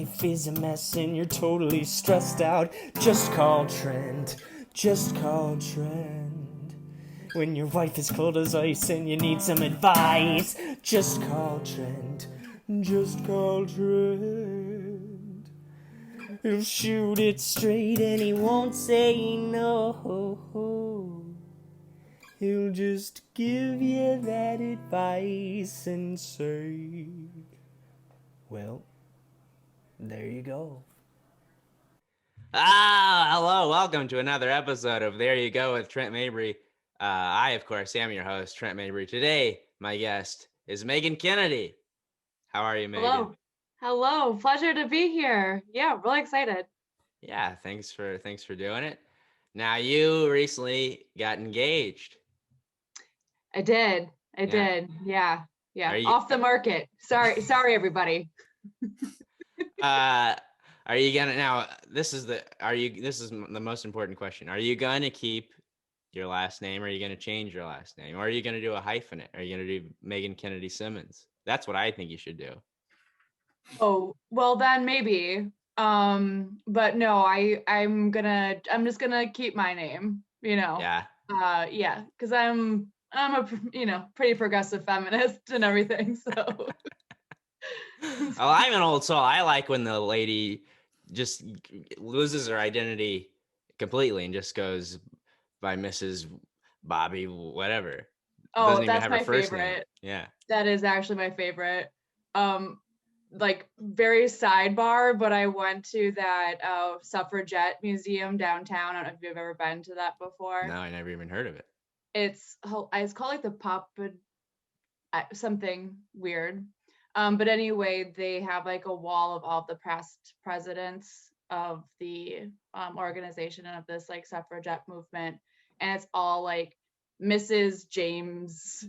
life is a mess and you're totally stressed out, just call Trent. Just call Trent. When your wife is cold as ice and you need some advice, just call Trent. Just call Trent. He'll shoot it straight and he won't say no. He'll just give you that advice and say, well, there you go. Hello, welcome to another episode of There You Go with Trent Mabry. I, of course, am your host, Trent Mabry. Today, my guest is Meghann Kennedy. How are you, Meghann? Hello. Pleasure to be here. Yeah, really excited. Yeah, thanks for doing it. Now, you recently got engaged. I did. Yeah. Off the market. Sorry, everybody. Are you gonna now? This is the most important question. Are you gonna keep your last name, or are you gonna change your last name, or are you gonna do a hyphenate? Are you gonna do Meghann Kennedy Simmons? That's what I think you should do. Oh, well then maybe. But no, I'm just gonna keep my name, Yeah. Yeah, because I'm a pretty progressive feminist and everything, so. Well, I'm an old soul. I like when the lady just loses her identity completely and just goes by Mrs. Bobby, whatever. Oh, Doesn't even that's have my her first favorite. name. Yeah. That is actually my favorite. Like very sidebar, but I went to that suffragette museum downtown. I don't know if you've ever been to that before. No, I never even heard of it. It's called like the something weird. But anyway, they have like a wall of all the past presidents of the organization and of this like suffragette movement, and it's all like Mrs. James,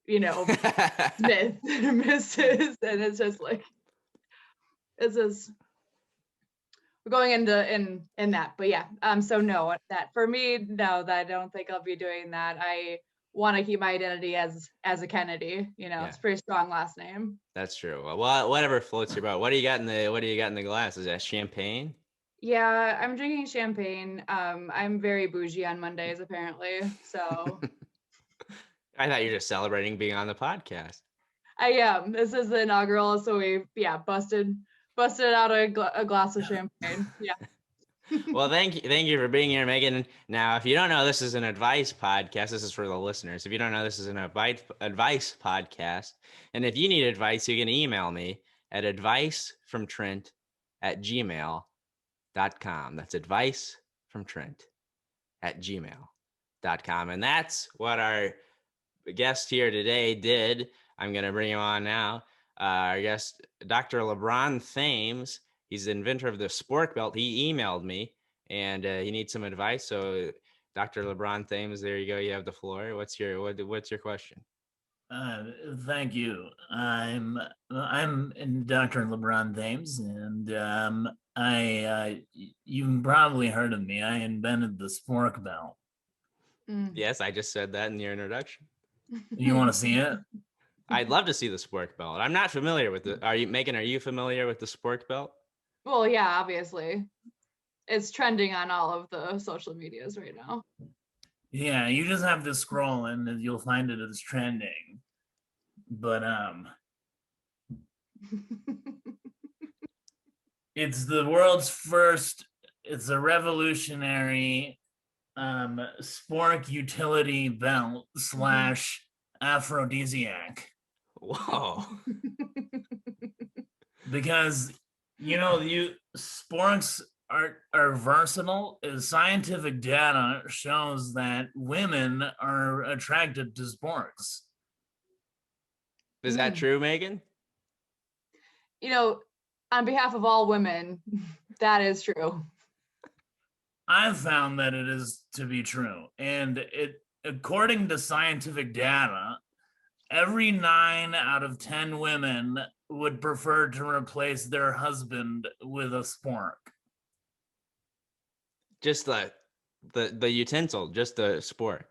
Smith, Mrs. And it's just like we're going into in that, but yeah. So no, that for me, no, that I don't think I'll be doing that. I want to keep my identity as a Kennedy. It's a pretty strong last name. That's true. Well, whatever floats your boat. What do you got in the glass? Is that champagne? Yeah, I'm drinking champagne. I'm very bougie on Mondays, apparently. So I thought you were just celebrating being on the podcast. I am. This is the inaugural, so we busted out a glass of champagne. Yeah. Well, thank you for being here, Meghann. Now, if you don't know, this is an advice podcast. This is for the listeners. If you don't know, this is an advice podcast. And if you need advice, you can email me at advicefromtrent@gmail.com. That's advicefromtrent@gmail.com. And that's what our guest here today did. I'm going to bring him on now. Our guest, Dr. Lebron Thames. He's the inventor of the Sporkbelt. He emailed me, and he needs some advice. So, Dr. Lebron Thames, there you go. You have the floor. What's your question? Thank you. I'm Dr. Lebron Thames, and you've probably heard of me. I invented the Sporkbelt. Yes, I just said that in your introduction. You want to see it? I'd love to see the Sporkbelt. I'm not familiar with it. Are you familiar with the Sporkbelt? Well, yeah, obviously. It's trending on all of the social medias right now. Yeah, you just have to scroll and you'll find it as trending. But it's the world's first, it's a revolutionary spork utility belt / aphrodisiac. Whoa. Because sporks are versatile. Scientific data shows that women are attracted to sporks. Is that true, Meghann? On behalf of all women, that is true. I've found that it is to be true. And according to scientific data, every 9 out of 10 women would prefer to replace their husband with a spork. Just the utensil, just the spork.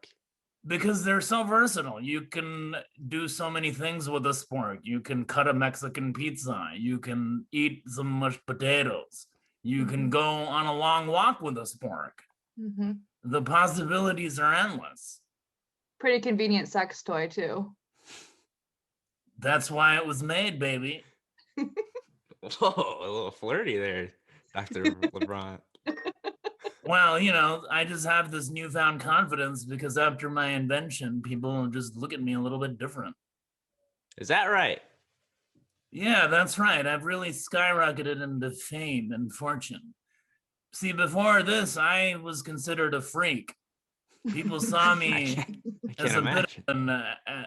Because they're so versatile. You can do so many things with a spork. You can cut a Mexican pizza. You can eat some mashed potatoes. You can go on a long walk with a spork. Mm-hmm. The possibilities are endless. Pretty convenient sex toy too. That's why it was made, baby. Whoa, a little flirty there, Dr. LeBron. Well, I just have this newfound confidence because after my invention, people just look at me a little bit different. Is that right? Yeah, that's right. I've really skyrocketed into fame and fortune. See, before this, I was considered a freak. People saw I me can't, I as can't a bit imagine. of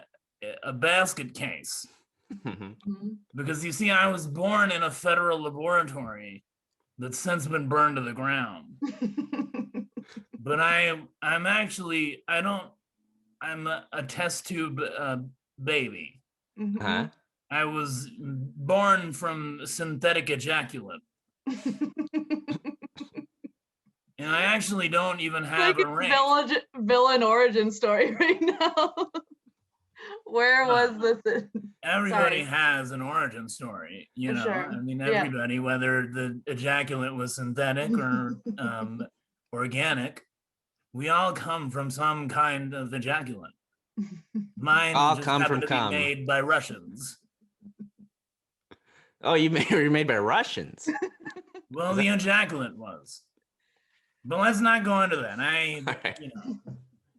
a basket case. Mhm. Because you see, I was born in a federal laboratory that's since been burned to the ground. But I'm a test tube baby. Huh? I was born from synthetic ejaculate. And I actually don't even have Like a a race. villain origin story right now. Where was this? Everybody Sorry. has an origin story, Sure. I mean, Yeah. everybody, whether the ejaculate was synthetic or organic, we all come from some kind of ejaculate. Mine All just come happened from to be cum. made by Russians. Oh, you're made by Russians. Well, the ejaculate was. But let's not go into that. All right.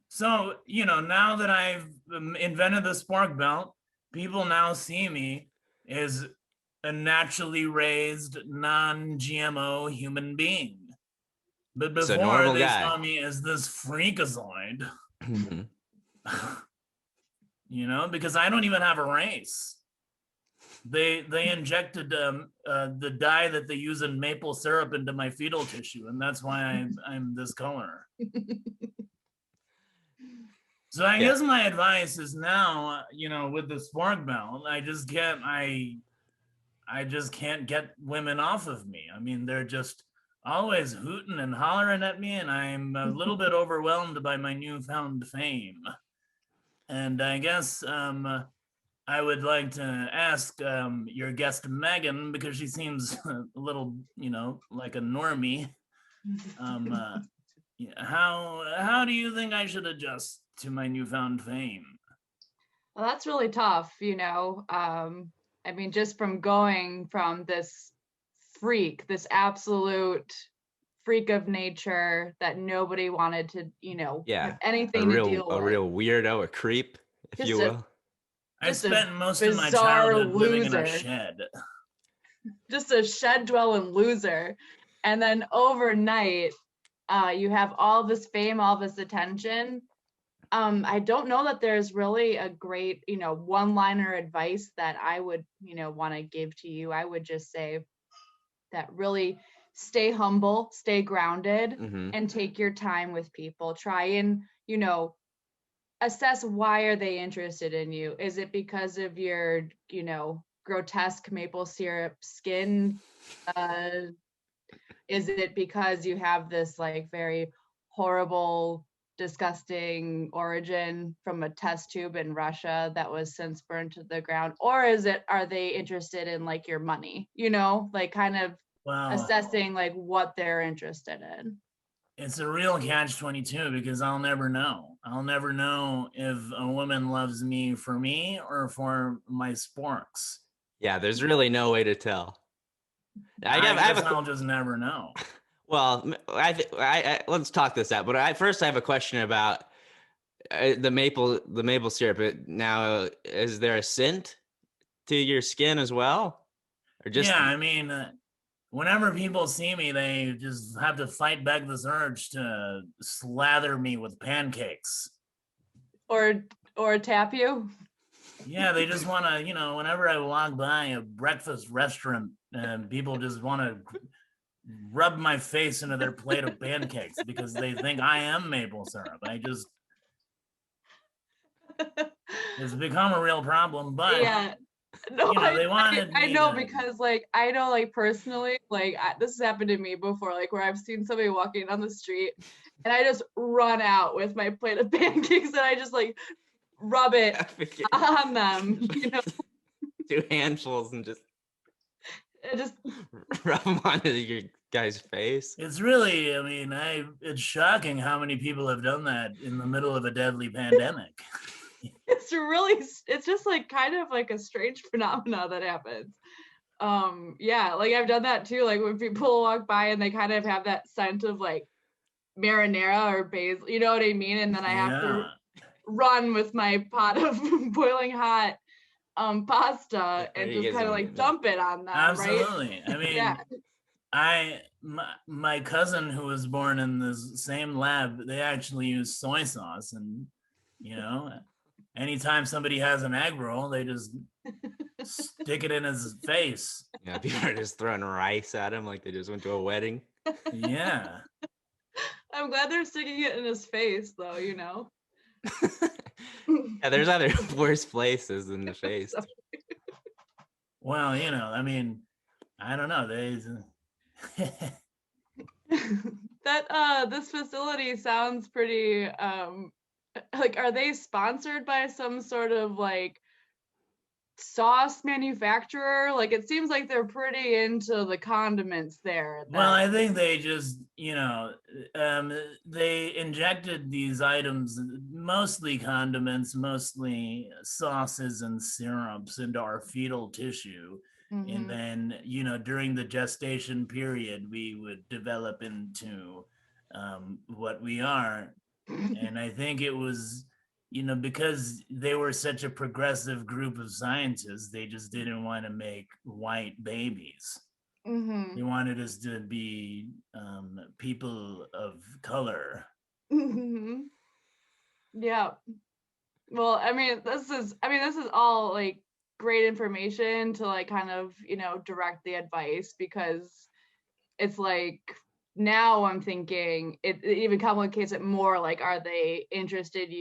So, now that I've invented the Sporkbelt, people now see me as a naturally raised, non-GMO human being. But It's a before, normal they guy. saw me as this freakazoid, because I don't even have a race. They injected the dye that they use in maple syrup into my fetal tissue, and that's why I'm this color. So I guess my advice is now, with the Sporkbelt, I just can't get women off of me. I mean, they're just always hooting and hollering at me, and I'm a little bit overwhelmed by my newfound fame. And I guess I would like to ask your guest Meghann, because she seems a little, like a normie. How do you think I should adjust to my newfound fame? Well, that's really tough, I mean, just from going from this this absolute freak of nature that nobody wanted to, have anything to deal with. A real weirdo, a creep, if Just you will. I spent most of my bizarre childhood living in a loser. shed. Just a shed dwelling loser. And then overnight, you have all this fame, all this attention. I don't know that there's really a great, one-liner advice that I would, want to give to you. I would just say that really stay humble, stay grounded, and take your time with people. Try and, assess, why are they interested in you? Is it because of your, grotesque maple syrup skin? Is it because you have this like very horrible, disgusting origin from a test tube in Russia that was since burned to the ground? Or are they interested in like your money, like kind of assessing like what they're interested in? It's a real catch-22 because I'll never know. I'll never know if a woman loves me or for my sporks. Yeah, there's really no way to tell. I'll just never know. Well, let's talk this out. But first, I have a question about the maple syrup. Now, is there a scent to your skin as well, or just? Yeah, I mean, whenever people see me, they just have to fight back this urge to slather me with pancakes, or tap you. Yeah, they just want to, whenever I walk by a breakfast restaurant, and people just want to rub my face into their plate of pancakes because they think I am maple syrup. It's become a real problem. But No, You know, they wanted I me know to- because like I know like personally like this has happened to me before, like where I've seen somebody walking down the street and I just run out with my plate of pancakes and I just like rub it on them, you know. 2 handfuls and just It just rub them onto your guy's face. It's really, I mean, it's shocking how many people have done that in the middle of a deadly pandemic. it's just like kind of like a strange phenomena that happens. Yeah, like I've done that too, like when people walk by and they kind of have that scent of like marinara or basil, you know what I mean? And then I have to run with my pot of boiling hot pasta and You just guys kind of don't like get dump it on them, Absolutely. right? I mean, Yeah. my cousin who was born in the same lab, they actually use soy sauce, and you know, anytime somebody has an egg roll, they just stick it in his face. Yeah, people are just throwing rice at him like they just went to a wedding. Yeah. I'm glad they're sticking it in his face though, you know. Yeah, there's other worse places than the face. Well, you know, I mean, I don't know. They That this facility sounds pretty like are they sponsored by some sort of like sauce manufacturer? Like it seems like they're pretty into the condiments there. Well, I think they just, you know, they injected these items, mostly condiments, mostly sauces and syrups, into our fetal tissue. And then, you know, during the gestation period, we would develop into what we are. And I think it was, you know, because they were such a progressive group of scientists, they just didn't want to make white babies. They wanted us to be people of color. Yeah. Well, I mean, this is all like great information to like kind of, you know, direct the advice because it's like now I'm thinking it even complicates it more. Like, are they interested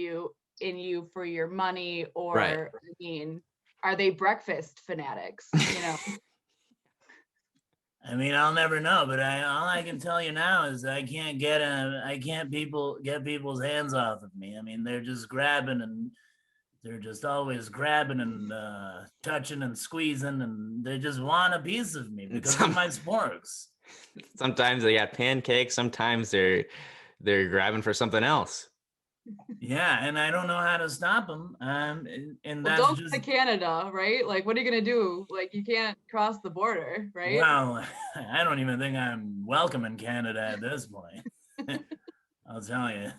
in you for your money, or Right. I mean, are they breakfast fanatics? You know. I mean, I'll never know, but all I can tell you now is I can't get people's hands off of me. I mean, they're just grabbing, and they're just always grabbing and touching and squeezing, and they just want a piece of me because of my sporks. Sometimes they got pancakes. Sometimes they're grabbing for something else. Yeah, and I don't know how to stop them. And Well, that's don't just go to Canada, right? Like, what are you gonna do? Like, you can't cross the border, right? well, I don't even think I'm welcome in Canada at this point. I'll tell you.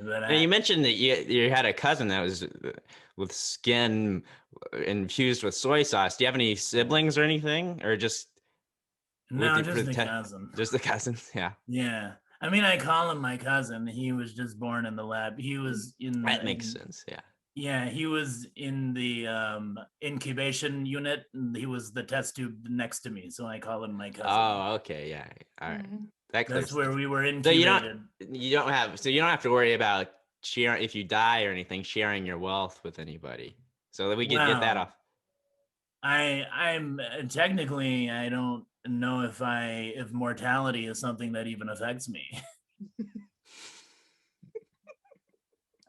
But You mentioned that you had a cousin that was with skin infused with soy sauce. Do you have any siblings or anything, or just no, just the cousin. Just the cousins, yeah. Yeah, I mean, I call him my cousin. He was just born in the lab. He was in that makes sense. Yeah. Yeah, he was in the incubation unit, and he was the test tube next to me, so I call him my cousin. Oh, okay, yeah, all right. That's where we were incubated. So you don't have to worry about sharing if you die or anything, sharing your wealth with anybody. So that we can get that off. I'm technically, I don't know if mortality is something that even affects me.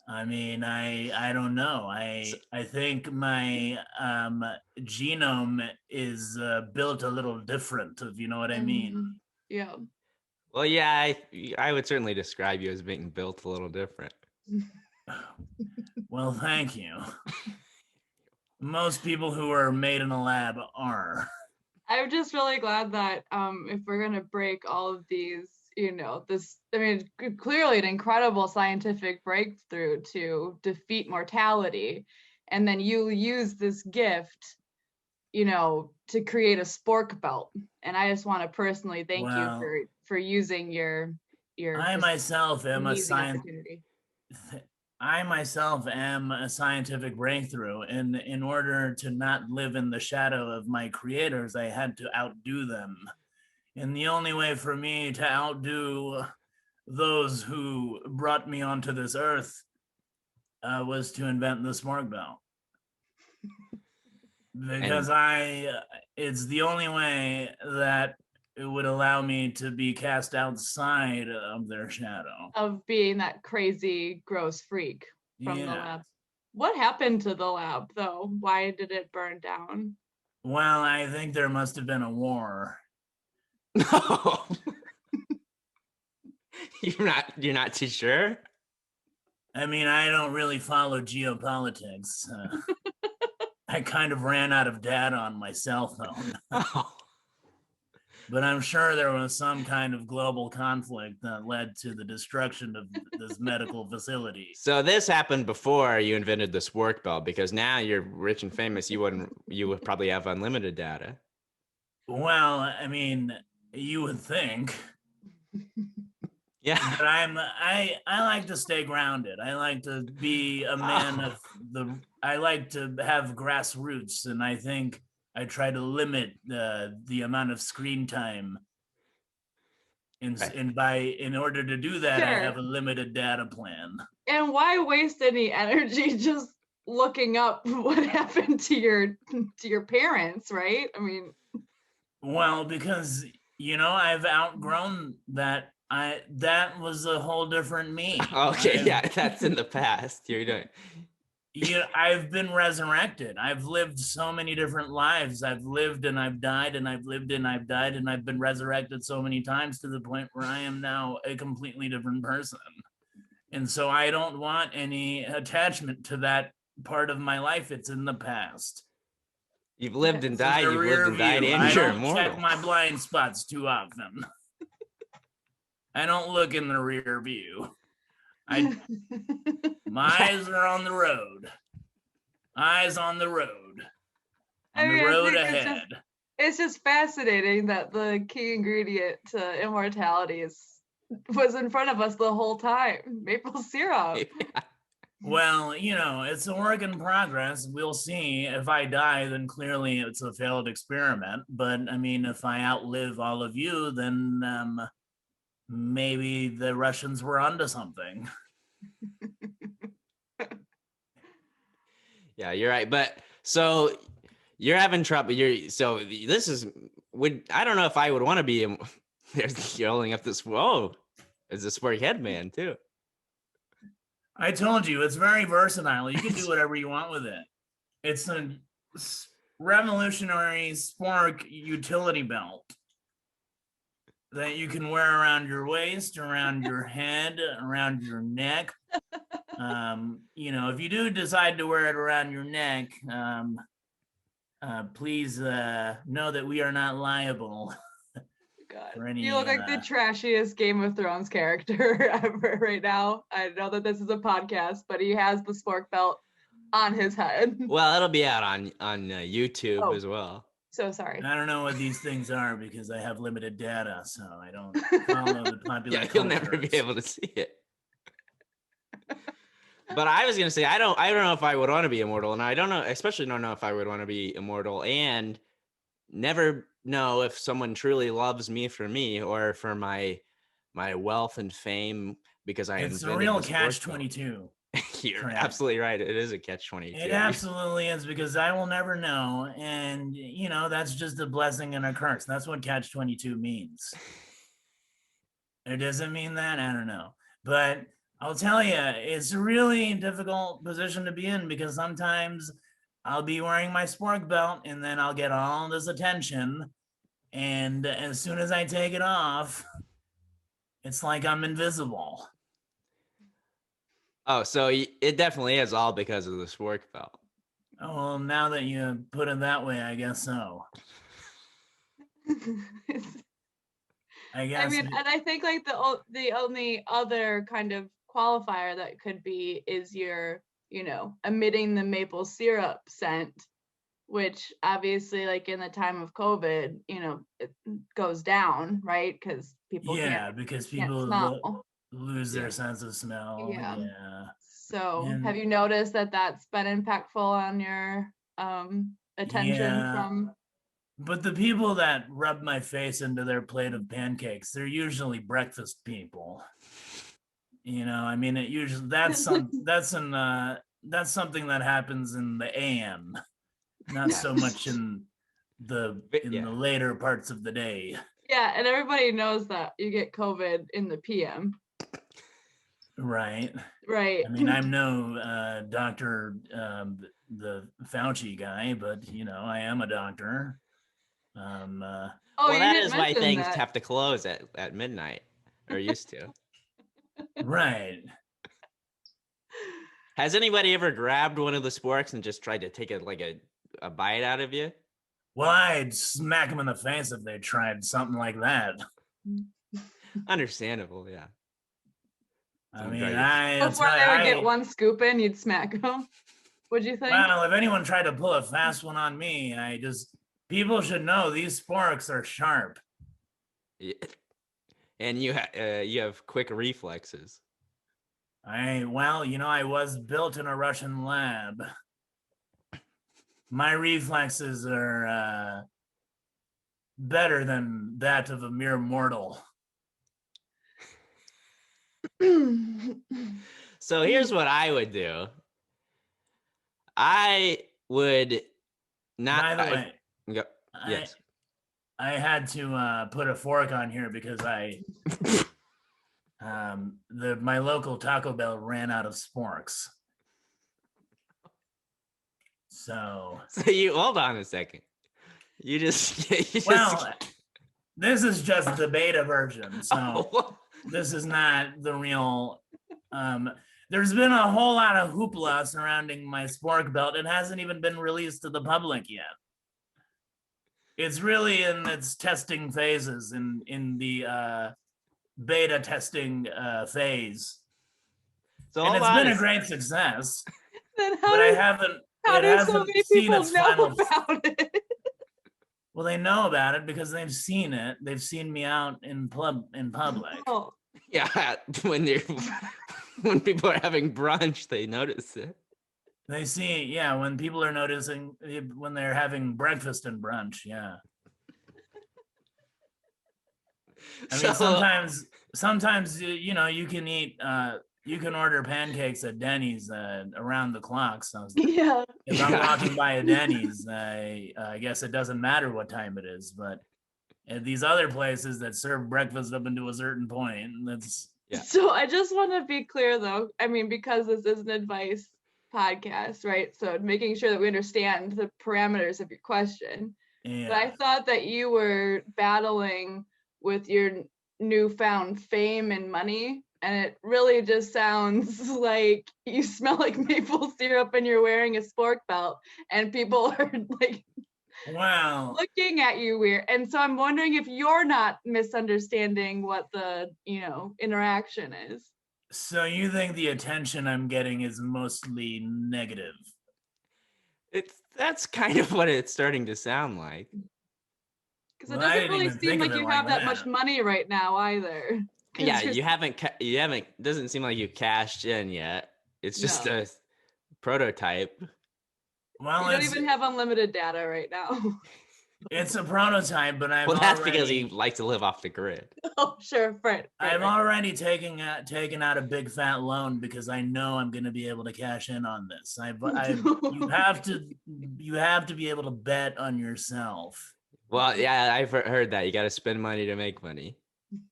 I mean, I don't know. I think my genome is built a little different, if you know what I mean. Yeah. Well, yeah, I would certainly describe you as being built a little different. Well, thank you. Most people who are made in a lab are. I'm just really glad that if we're gonna break all of these, you know, I mean, clearly an incredible scientific breakthrough to defeat mortality, and then you use this gift, you know, to create a Sporkbelt. And I just want to personally thank you for using your I myself am a opportunity. I myself am a scientific breakthrough, and in order to not live in the shadow of my creators, I had to outdo them. And the only way for me to outdo those who brought me onto this earth was to invent the Sporkbelt. Because it's the only way that it would allow me to be cast outside of their shadow. Of being that crazy, gross freak from the Yeah. lab. What happened to the lab, though? Why did it burn down? Well, I think there must have been a war. No. You're not too sure? I mean, I don't really follow geopolitics. I kind of ran out of data on my cell phone. Oh. But I'm sure there was some kind of global conflict that led to the destruction of this medical facility. So this happened before you invented the Sporkbelt, because now you're rich and famous. You would probably have unlimited data. Well, I mean, you would think. Yeah. But I like to stay grounded. I like to be a man of I like to have grassroots, and I think I try to limit the amount of screen time. In order to do that, I Sure. have a limited data plan. And why waste any energy just looking up what happened to your parents, right? I mean, Well, because I've outgrown that. That was a whole different me. Okay, yeah, that's in the past. You're doing. I've been resurrected. I've lived so many different lives. I've lived and I've died, and I've lived and I've died, and I've been resurrected so many times to the point where I am now a completely different person. And so I don't want any attachment to that part of my life. It's in the past. You've lived and It's in died. the You've rear lived and died, view. and I you're don't immortal. check my blind spots too often. I don't look in the rear view. My eyes are on the road. Eyes on the road. On the road ahead. It's just fascinating that the key ingredient to immortality was in front of us the whole time. Maple syrup. Yeah. Well, it's a work in progress. We'll see. If I die, then clearly it's a failed experiment. But I mean, if I outlive all of you, then maybe the Russians were onto something. Yeah, you're right. But so you're having trouble. I don't know if I would want to be. You're holding up this. Whoa, it's a spork head man too. I told you, it's very versatile. You can do whatever you want with it. It's a revolutionary spork utility belt that you can wear around your waist, around your head, around your neck. If you do decide to wear it around your neck, please know that we are not liable. God, you look like the trashiest Game of Thrones character ever right now. I know that this is a podcast, but he has the spork belt on his head. Well, it'll be out on YouTube as well. So sorry. I don't know what these things are because I have limited data, so I don't follow the popular Yeah, you'll never be able to see it. But I was gonna say I don't know if I would want to be immortal, and I don't know, especially don't know if I would want to be immortal, and never know if someone truly loves me for me or for my wealth and fame because It's a real catch-22. You're Trent. Absolutely right. It is a catch-22. It absolutely is, because I will never know, and that's just a blessing and a curse. That's what catch-22 means. It doesn't mean that, I don't know, but I'll tell you, it's a really difficult position to be in, because sometimes I'll be wearing my spork belt and then I'll get all this attention, and as soon as I take it off, it's like I'm invisible. Oh, so it definitely is all because of the spork belt. Oh, well, now that you put it that way, I guess so. I guess. I mean, and I think like the only other kind of qualifier that could be is your, emitting the maple syrup scent, which obviously, like in the time of COVID, it goes down, right? Because people because can't people smell. lose their sense of smell. Yeah. Yeah. So have you noticed that that's been impactful on your attention from? But the people that rub my face into their plate of pancakes, they're usually breakfast people. I mean, it usually that's something that happens in the AM. not Yeah. so much in the Yeah. later parts of the day. Yeah, and everybody knows that you get COVID in the PM. Right. Right. I mean, I'm no doctor, the Fauci guy, but I am a doctor. Oh, Well, you that didn't is why mention things that. have to close at midnight, or used to. Right. Has anybody ever grabbed one of the sporks and just tried to take a bite out of you? Well, I'd smack them in the face if they tried something like that. Understandable, yeah. I Someone mean, tried to- I'll Before tell they would you, get one scoop in, you'd smack them. What'd you think? well, if anyone tried to pull a fast one on me, people should know these sporks are sharp. Yeah. And you have quick reflexes. I was built in a Russian lab. My reflexes are better than that of a mere mortal. So here's what I would do. I would not. By the way, Yes. I had to put a fork on here because my local Taco Bell ran out of sporks. So you hold on a second. You just well, this is just the beta version. So Oh, this is not the real. There's been a whole lot of hoopla surrounding my Sporkbelt. It hasn't even been released to the public yet. It's really in its testing phases, in the beta testing phase. so And hold it's on been a a great success, Then but I haven't. how It do so hasn't many seen people its know final. about it? Well, they know about it because they've seen it. They've seen me out in public. Oh, Yeah, when people are having brunch, they notice it. They see, yeah, when people are noticing when they're having breakfast and brunch, yeah. I mean, So- sometimes you can eat, you can order pancakes at Denny's around the clock. So yeah. if I'm Yeah. walking by a Denny's, I guess it doesn't matter what time it is. But at these other places that serve breakfast up into a certain point, that's Yeah. So I just want to be clear though. I mean, because this is an advice podcast, right? So making sure that we understand the parameters of your question. yeah. But I thought that you were battling with your newfound fame and money. And it really just sounds like you smell like maple syrup and you're wearing a spork belt and people are like Well, looking at you weird. And so I'm wondering if you're not misunderstanding what the, interaction is. so you think the attention I'm getting is mostly negative? That's kind of what it's starting to sound like. Because it Well, I doesn't didn't really even seem think of like it you like have that much that. money right now either. 'Cause Yeah, you're- you haven't. Doesn't seem like you cashed in yet. It's just No. a prototype. Well, You don't it's, even have unlimited data right now. it's a prototype, but Well, that's because he likes to live off the grid. Oh, sure, right. I've already taken out a big fat loan because I know I'm going to be able to cash in on this. You have to be able to bet on yourself. Well, yeah, I've heard that you got to spend money to make money.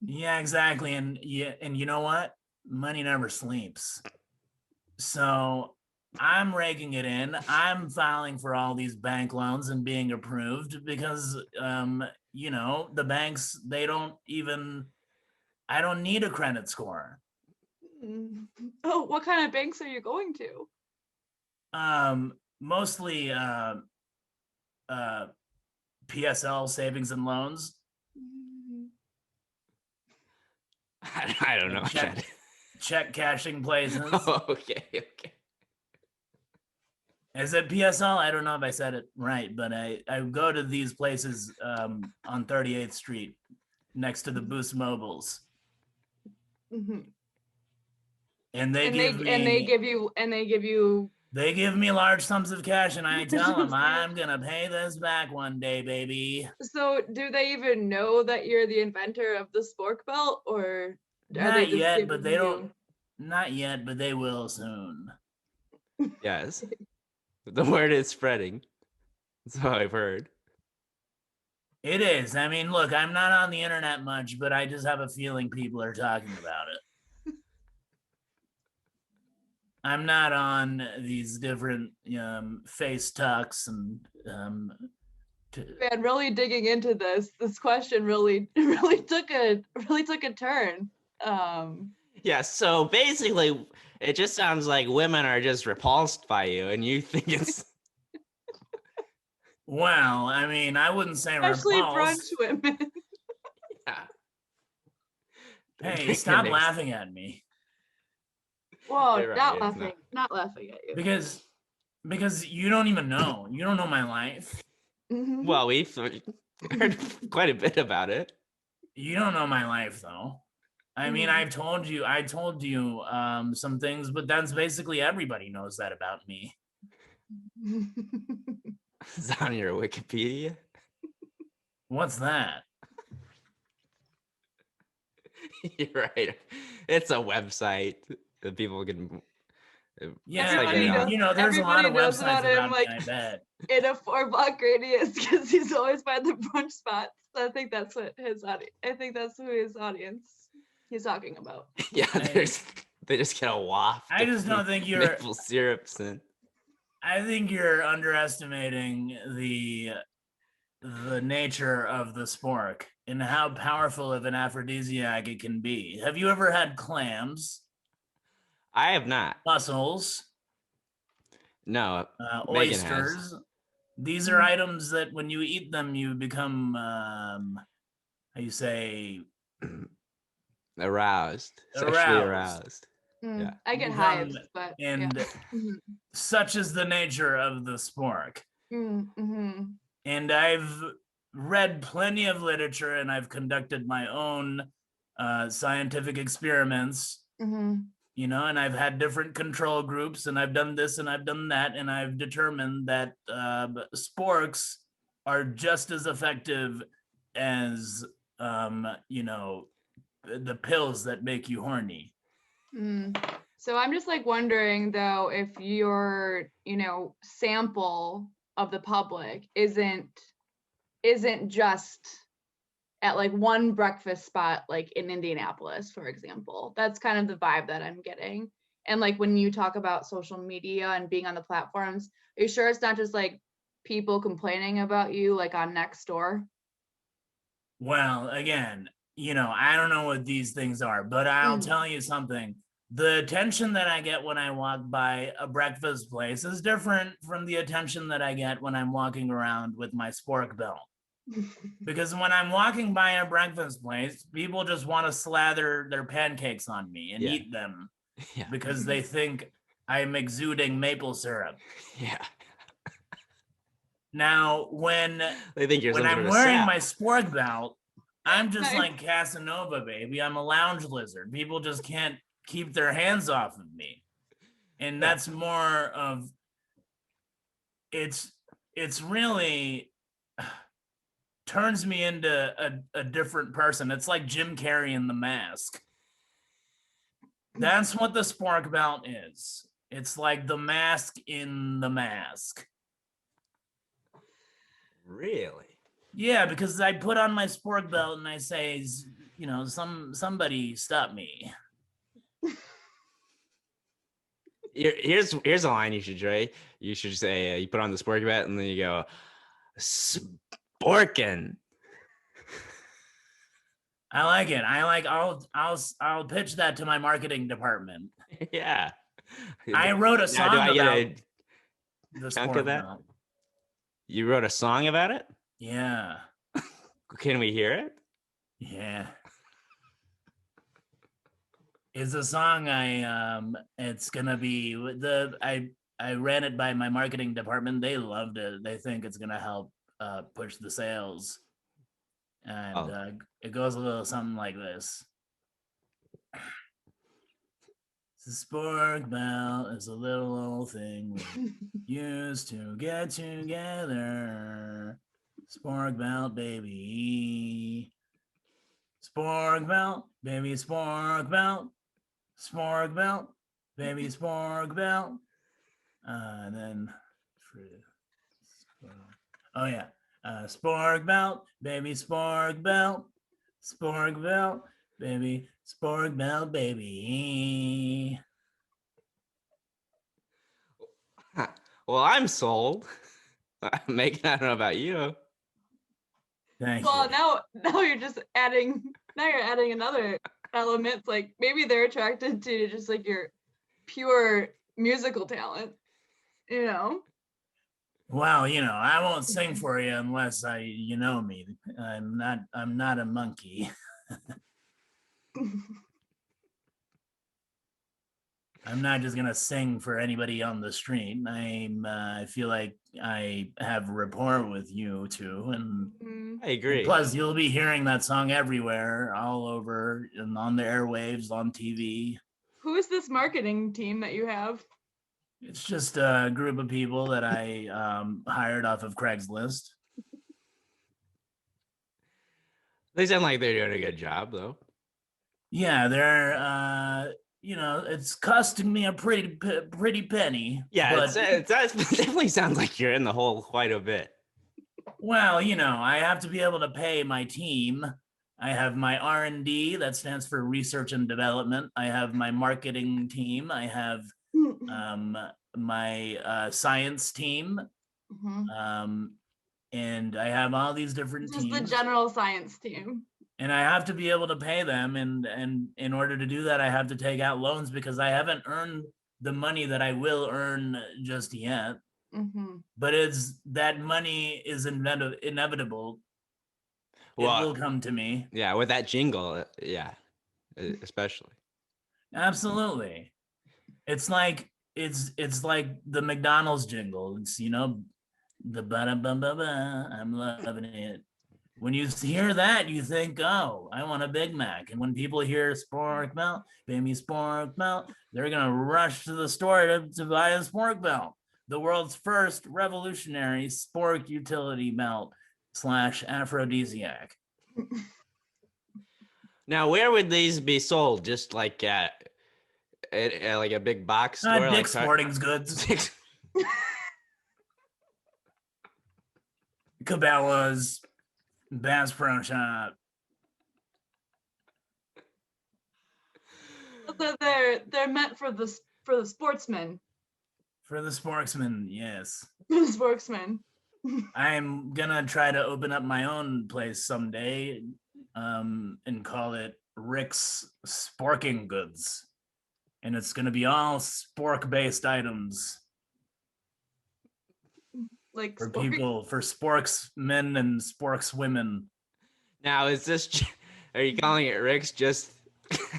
Yeah, exactly. And you know what? Money never sleeps. So I'm raking it in. I'm filing for all these bank loans and being approved because the banks, I don't need a credit score. Oh, what kind of banks are you going to? Mostly PSL savings and loans. I don't know. Check cashing places. Oh, okay. Is it PSL? I don't know if I said it right, but I go to these places on 38th Street next to the Boost Mobiles. Mm-hmm. And they give me large sums of cash, and I tell them I'm gonna pay this back one day, baby. So do they even know that you're the inventor of the Sporkbelt, or Not yet, but they will soon. Yes. The word is spreading. That's what I've heard. It is. I mean, look, I'm not on the internet much, but I just have a feeling people are talking about it. I'm not on these different face tucks and Man, really digging into this question really took a turn. Yeah, so basically, it just sounds like women are just repulsed by you, and you think it's well, I mean, I wouldn't say Especially brunch repulsed. women. yeah. Hey, stop laughing at me. Whoa, You're right, not it's laughing, not laughing at you. Because you don't even know. You don't know my life. Mhm. Well, we've heard quite a bit about it. You don't know my life though. I mean, Mhm. I told you some things, but that's basically everybody knows that about me. It's on your Wikipedia. What's that? You're right. It's a website that people can. Yeah, like I Everybody a, mean, knows. there's a lot Everybody of knows websites about him, about like me, I bet. in a 4-block radius, because he's always by the brunch spots. I think that's what his audience. I think that's who his audience he's talking about. yeah, they just get a waft. I just don't of think you're. maple syrups and. I think you're underestimating the nature of the spork and how powerful of an aphrodisiac it can be. Have you ever had clams, I have not. mussels, No, Meghann has. oysters? These are items that when you eat them, you become, how you say, Aroused, sexually aroused. aroused. Mm, Yeah. I get Become- hives, but and yeah. Mhm. such is the nature of the spork. Mhm. And I've read plenty of literature and I've conducted my own scientific experiments, Mhm. and I've had different control groups and I've done this and I've done that. And I've determined that sporks are just as effective as, the pills that make you horny. Mm. So I'm just like wondering though if your, sample of the public isn't just at like one breakfast spot like in Indianapolis, for example. That's kind of the vibe that I'm getting. And like when you talk about social media and being on the platforms, are you sure it's not just like people complaining about you like on Nextdoor? Well, again, I don't know what these things are, but I'll tell you something. The attention that I get when I walk by a breakfast place is different from the attention that I get when I'm walking around with my Sporkbelt. Because when I'm walking by a breakfast place, people just want to slather their pancakes on me and Yeah. eat them Yeah. because they think I'm exuding maple syrup. Yeah. Now, when They think you're some sort I'm of wearing sap. my Sporkbelt, I'm just Nice. like Casanova, baby. I'm a lounge lizard. People just can't keep their hands off of me. And Yeah. that's more of it's really turns me into a different person. It's like Jim Carrey in The Mask. That's what the Sporkbelt is. It's like the mask in the mask. Really? Yeah, because I put on my Sporkbelt and I say, somebody stop me. Here's a line you should say. You should say you put on the Sporkbelt and then you go Sporkin. I like it. I'll pitch that to my marketing department. Yeah. I wrote a Now, song do I get about the chunk of that? Sporkbelt. You wrote a song about it? Yeah. Can we hear it? Yeah. It's a song it's gonna be I ran it by my marketing department. They loved it. They think it's gonna help push the sales. And it goes a little something like this. The Sporkbelt is a little old thing we used to get together. Sporkbelt, baby. Sporkbelt, baby, Sporkbelt. Sporkbelt, baby, Sporkbelt. And then Oh yeah. Sporkbelt, baby, Sporkbelt, Sporkbelt, baby, Sporkbelt, baby. Well, I'm sold. Megan, I don't know about you. Thank Well, you. now you're just adding. Now you're adding another element. Like maybe they're attracted to just like your pure musical talent. You know. Well, I won't sing for you unless you know me. I'm not a monkey. I'm not just gonna sing for anybody on the street. I feel like I have rapport with you two, and Mm. I agree. plus you'll be hearing that song everywhere, all over, and on the airwaves, on TV. Who is this marketing team that you have? It's just a group of people that I hired off of Craigslist. They sound like they're doing a good job, though. Yeah, they're it's costing me a pretty penny. Yeah, but it definitely sounds like you're in the hole quite a bit. well, I have to be able to pay my team. I have my R&D, that stands for research and development. I have my marketing team. I have my science team. Mhm. And I have all these different This is teams. the general science team. And I have to be able to pay them, and in order to do that, I have to take out loans because I haven't earned the money that I will earn just yet. Mm-hmm. But that money is inevitable. Well, it will come to me. Yeah, with that jingle, yeah, especially. Absolutely. It's like the McDonald's jingle. It's the ba-da-ba-ba-ba, I'm loving it. When you hear that, you think, oh, I want a Big Mac. And when people hear Sporkbelt, baby Sporkbelt, they're going to rush to the store to buy a Sporkbelt, the world's first revolutionary spork utility belt / aphrodisiac. Now, where would these be sold? Just like at like a big box store? Dick's Sporting Goods. Cabela's, Bass Pro Shop. So they're meant for the sportsmen. For the sportsmen, yes. For the sportsmen. I'm gonna try to open up my own place someday, and call it Rick's Sporking Goods, and it's gonna be all spork-based items. Like for people, for sporksmen and sporkswomen. Now, are you calling it Rick's just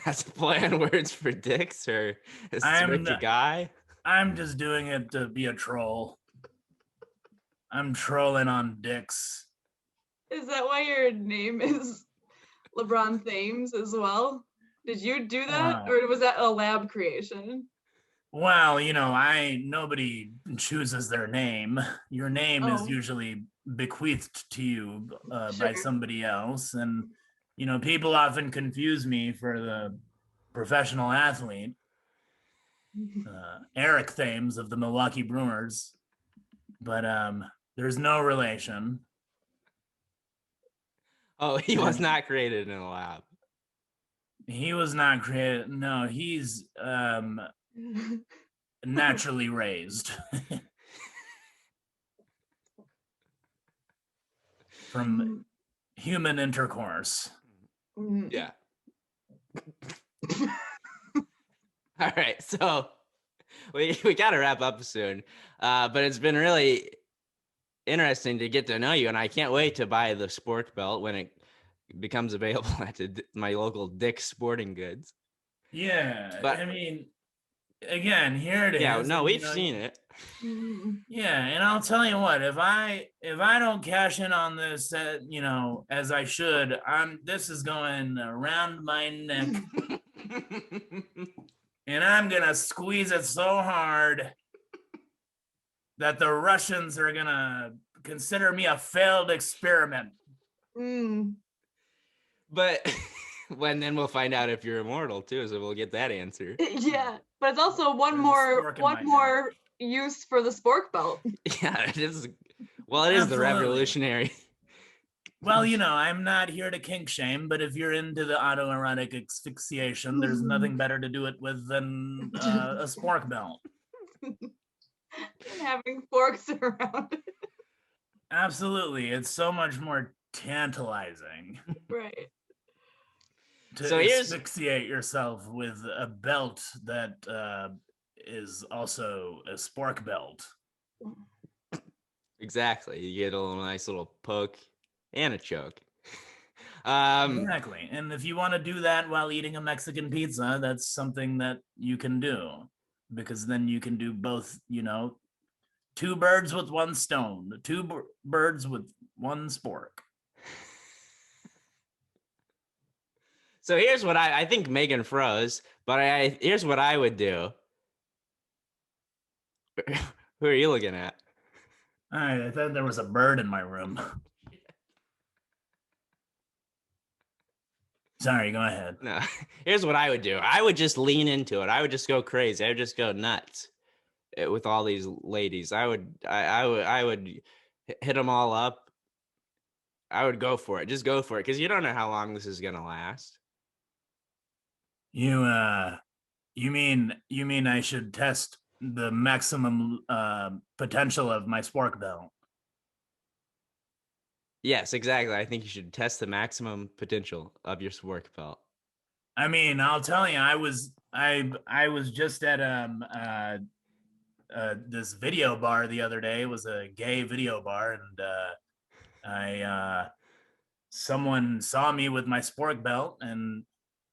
as a play on words for dicks, or is Rick a guy? I'm just doing it to be a troll. I'm trolling on dicks. Is that why your name is Lebron Thames as well? Did you do that, or was that a lab creation? Well, nobody chooses their name. Your name is usually bequeathed to you by somebody else. And, people often confuse me for the professional athlete, Eric Thames of the Milwaukee Brewers. But there's no relation. Oh, he was not created in a lab. He was not created. No, he's naturally raised from human intercourse. Yeah. All right, so we got to wrap up soon, but it's been really interesting to get to know you, and I can't wait to buy the Sporkbelt when it becomes available at my local Dick's Sporting Goods. Yeah, but I mean, again, here it is. Yeah, no, we've seen it. Yeah, and I'll tell you what, if I don't cash in on this, as I should, this is going around my neck, and I'm gonna squeeze it so hard that the Russians are gonna consider me a failed experiment. But then we'll find out if you're immortal too, so we'll get that answer. Yeah, but it's also one more use for the Sporkbelt. Yeah, it is Well, it is the Absolutely. revolutionary. Well, I'm not here to kink shame, but if you're into the autoerotic asphyxiation, there's nothing better to do it with than a spork belt. And having forks around it. Absolutely. It's so much more tantalizing Right. to So here's- asphyxiate yourself with a belt that is also a spork belt. Exactly. You get a nice little poke and a choke. Exactly. And if you want to do that while eating a Mexican pizza, that's something that you can do, because then you can do both, two birds with one stone, birds with one spork. So here's what I think Meghann froze, but here's what I would do. Who are you looking at? All right, I thought there was a bird in my room. Sorry, go ahead. No, here's what I would do. I would just lean into it. I would just go crazy. I would just go nuts with all these ladies. I would hit them all up. I would go for it. Just go for it, because you don't know how long this is gonna last. You mean I should test the maximum potential of my spork belt? Yes, exactly. I think you should test the maximum potential of your Sporkbelt. I mean, I'll tell you, I was just at this video bar the other day. It was a gay video bar, and someone saw me with my spork belt, and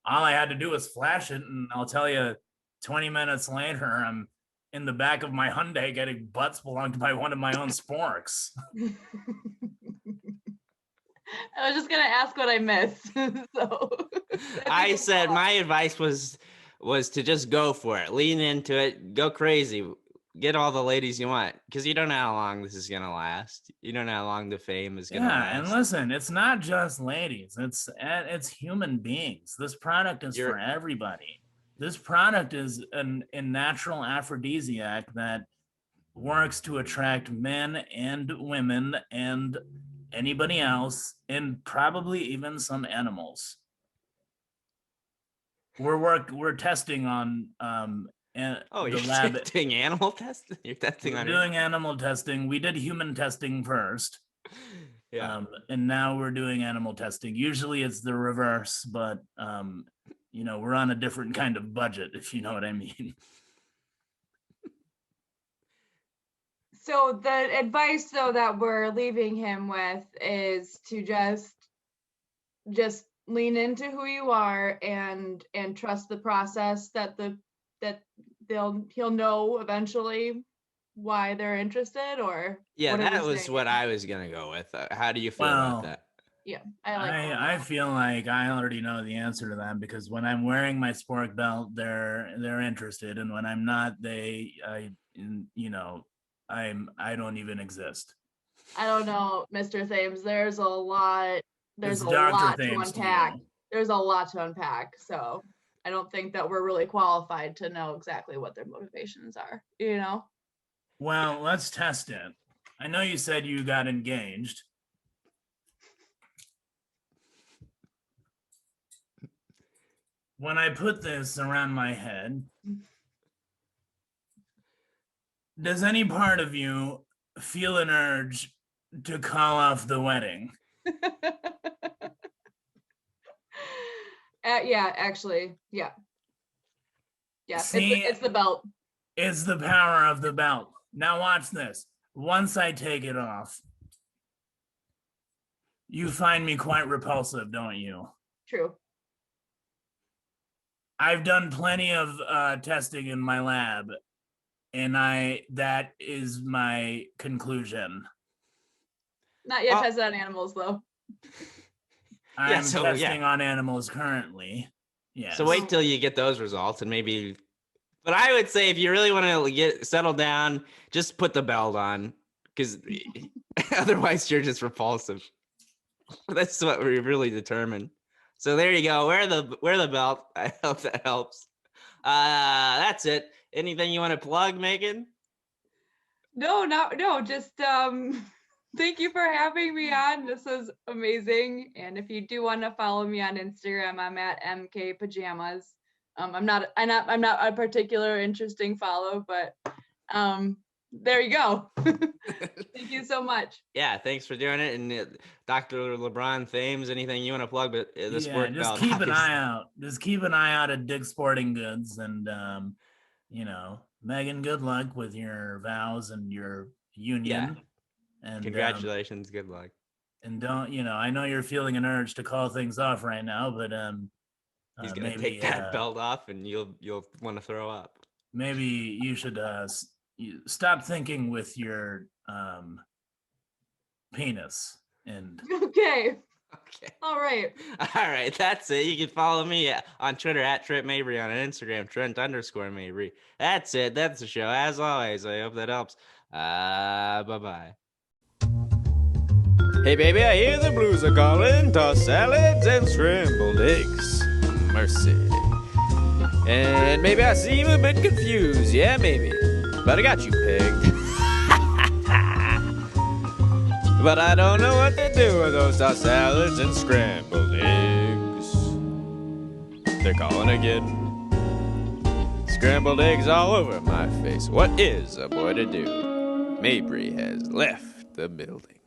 all I had to do was flash it, and I'll tell you, 20 minutes later, I'm in the back of my Hyundai getting butt splunked by one of my own sporks. I was just gonna ask what I missed. So I said my advice was to just go for it, lean into it, go crazy, get all the ladies you want, because you don't know how long this is gonna last. You don't know how long the fame is gonna last. And listen, it's not just ladies; it's human beings. This product is for everybody. This product is a natural aphrodisiac that works to attract men and women and anybody else, and probably even some animals. We're testing on you're testing animal testing? You're testing on doing animal testing. We did human testing first. Yeah. And now we're doing animal testing. Usually it's the reverse, but we're on a different kind of budget, if you know what I mean. So the advice though that we're leaving him with is to just lean into who you are and trust the process that he'll know eventually why they're interested, or yeah, that was what I was gonna go with. How do you feel about that? Yeah, I feel like I already know the answer to that, because when I'm wearing my spork belt, they're interested, and when I'm not, I don't even exist. I don't know, Mr. Thames. There's a lot to unpack. There's a lot to unpack. So I don't think that we're really qualified to know exactly what their motivations are, Well, let's test it. I know you said you got engaged. When I put this around my head, does any part of you feel an urge to call off the wedding? Yeah, actually, yeah. See, it's the belt. It's the power of the belt. Now watch this. Once I take it off, you find me quite repulsive, don't you? True. I've done plenty of testing in my lab, and that is my conclusion. Not yet tested on animals, though. I'm testing on animals currently. Yeah. So wait till you get those results, and maybe. But I would say if you really want to get settled down, just put the belt on, because otherwise you're just repulsive. That's what we really determined. So there you go. Wear the belt. I hope that helps. That's it. Anything you want to plug, Meghann? No, just Thank you for having me on. This was amazing. And if you do want to follow me on Instagram, I'm at MK Pajamas. I'm not a particular interesting follow, but there you go. Thank you so much. Yeah, thanks for doing it. And Dr. LeBron Thames, anything you want to plug? But the Sporkbelt. Just keep an eye out. Just keep an eye out at Dick's Sporting Goods, and Meghann, good luck with your vows and your union. And congratulations, good luck. And don't, I know you're feeling an urge to call things off right now, but he's gonna take that belt off, and you'll want to throw up. Maybe you should stop thinking with your penis. And okay. All right. That's it. You can follow me on Twitter at Trent Mabry, on Instagram Trent_Mabry. That's it. That's the show. As always, I hope that helps. Bye-bye. Hey baby, I hear the blues are calling. Tossed salads and scrambled eggs. Mercy. And maybe I seem a bit confused. Yeah, maybe. But I got you pegged. But I don't know what to do with those tossed salads and scrambled eggs. They're calling again. Scrambled eggs all over my face. What is a boy to do? Mabry has left the building.